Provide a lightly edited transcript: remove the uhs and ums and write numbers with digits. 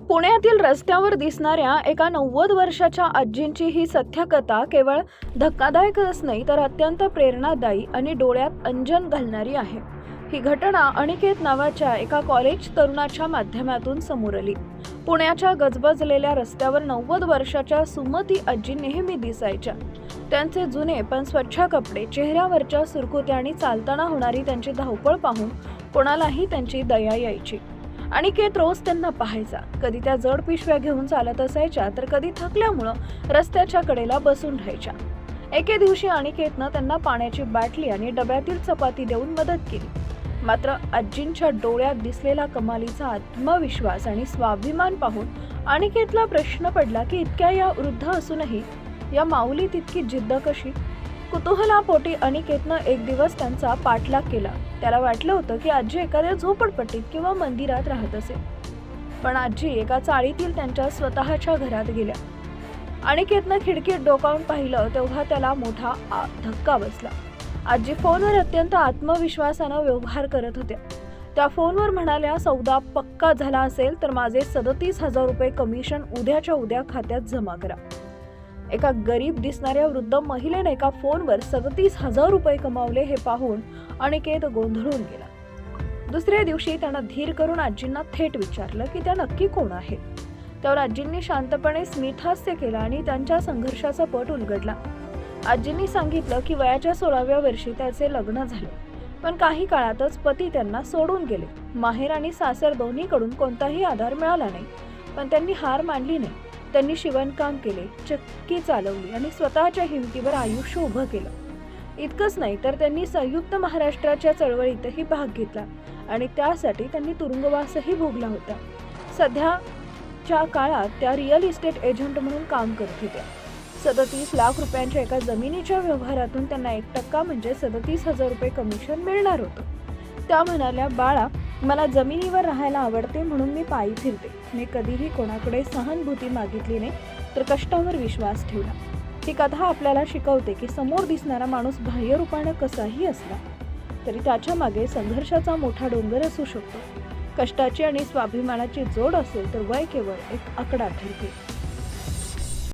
पुण्यातील रस्त्यावर दिसणाऱ्या एका 90 वर्षाच्या आजींची ही सत्यकथा केवळ धक्कादायकच नाही तर अत्यंत प्रेरणादायी आणि डोळ्यात अंजन घालणारी आहे। ही घटना अनिकेत नावाच्या एका कॉलेज तरुणाच्या माध्यमातून समोर आली। पुण्याच्या गजबजलेल्या रस्त्यावर 90 वर्षाच्या सुमती आजी नेहमी दिसायच्या। त्यांचे जुने पण स्वच्छ कपडे, चेहऱ्यावरच्या सुरकुत्या आणि चालताना होणारी त्यांची धावपळ पाहून कोणालाही त्यांची दया यायची। अनिकेत रोज त्यांना पाहायचा। कधी त्या जड पिशव्या घेऊन चालत असायच्या तर कधी थकल्यामुळे रस्त्याच्या कडेला बसून राहायच्या। एके दिवशी अनिकेतनं त्यांना पाण्याची बाटली आणि डब्यातील चपाती देऊन मदत केली। मात्र आजींच्या डोळ्यात दिसलेला कमालीचा आत्मविश्वास आणि स्वाभिमान पाहून अनिकेतला प्रश्न पडला की इतक्या या वृद्ध असूनही या माऊलीत इतकी जिद्द कशी? कुतूहलापोटी अनिकेतनं एक दिवस त्यांचा पाठलाग केला। त्याला वाटलं होतं की आजी एखाद्या झोपडपट्टीत किंवा मंदिरात राहत असेल, पण आजी एका चाळीतील त्यांच्या स्वतःच्या घरात गेल्या। अनिकेतनं खिडकीत डोकावून पाहिलं तेव्हा त्याला मोठा धक्का बसला। आजी फोनवर अत्यंत आत्मविश्वासानं व्यवहार करत होत्या। त्या फोनवर म्हणाल्या, सौदा पक्का झाला असेल तर माझे 37,000 रुपये कमिशन उद्याच्या उद्या खात्यात जमा करा। एका गरीब दिसणाऱ्या वृद्ध महिलेने एका फोनवर 37,000 रुपये कमावले हे पाहून अनिकेत गोंधळून गेला। दुसऱ्या दिवशी त्यानं धीर करून आजींना थेट विचारलं की त्या नक्की कोण आहेत। त्यावर आजींनी शांतपणे स्मितहास्य केलं आणि त्यांच्या संघर्षाचा पट उलगडला। आजींनी सांगितलं की वयाच्या 16व्या वर्षी त्याचे लग्न झाले, पण काही काळातच पती त्यांना सोडून गेले। माहेर आणि सासर दोन्हीकडून कोणताही आधार मिळाला नाही, पण त्यांनी हार मानली नाही। त्यांनी शिवणकाम केले, चक्की चालवली आणि स्वतःच्या हिमतीवर आयुष्य उभं केलं। इतकंच नाही तर त्यांनी संयुक्त महाराष्ट्राच्या चळवळीतही भाग घेतला आणि त्यासाठी त्यांनी तुरुंगवासही भोगला होता। सध्याच्या काळात त्या रिअल इस्टेट एजंट म्हणून काम करत होत्या। 37 लाख रुपयांच्या एका जमिनीच्या व्यवहारातून त्यांना 1% म्हणजे 37,000 रुपये कमिशन मिळणार होतं। त्या म्हणाल्या, बाळा, मला जमिनीवर राहायला आवडते म्हणून मी पायी फिरते। मी कधीही कोणाकडे सहानुभूती मागितली नाही तर कष्टावर विश्वास ठेवला। ही कथा आपल्याला शिकवते की समोर दिसणारा माणूस बाह्य रूपाने कसाही असला तरी त्याच्या मागे संघर्षाचा मोठा डोंगर असू शकतो। कष्टाची आणि स्वाभिमानाची जोड असेल तर वय केवळ एक आकडा ठरते।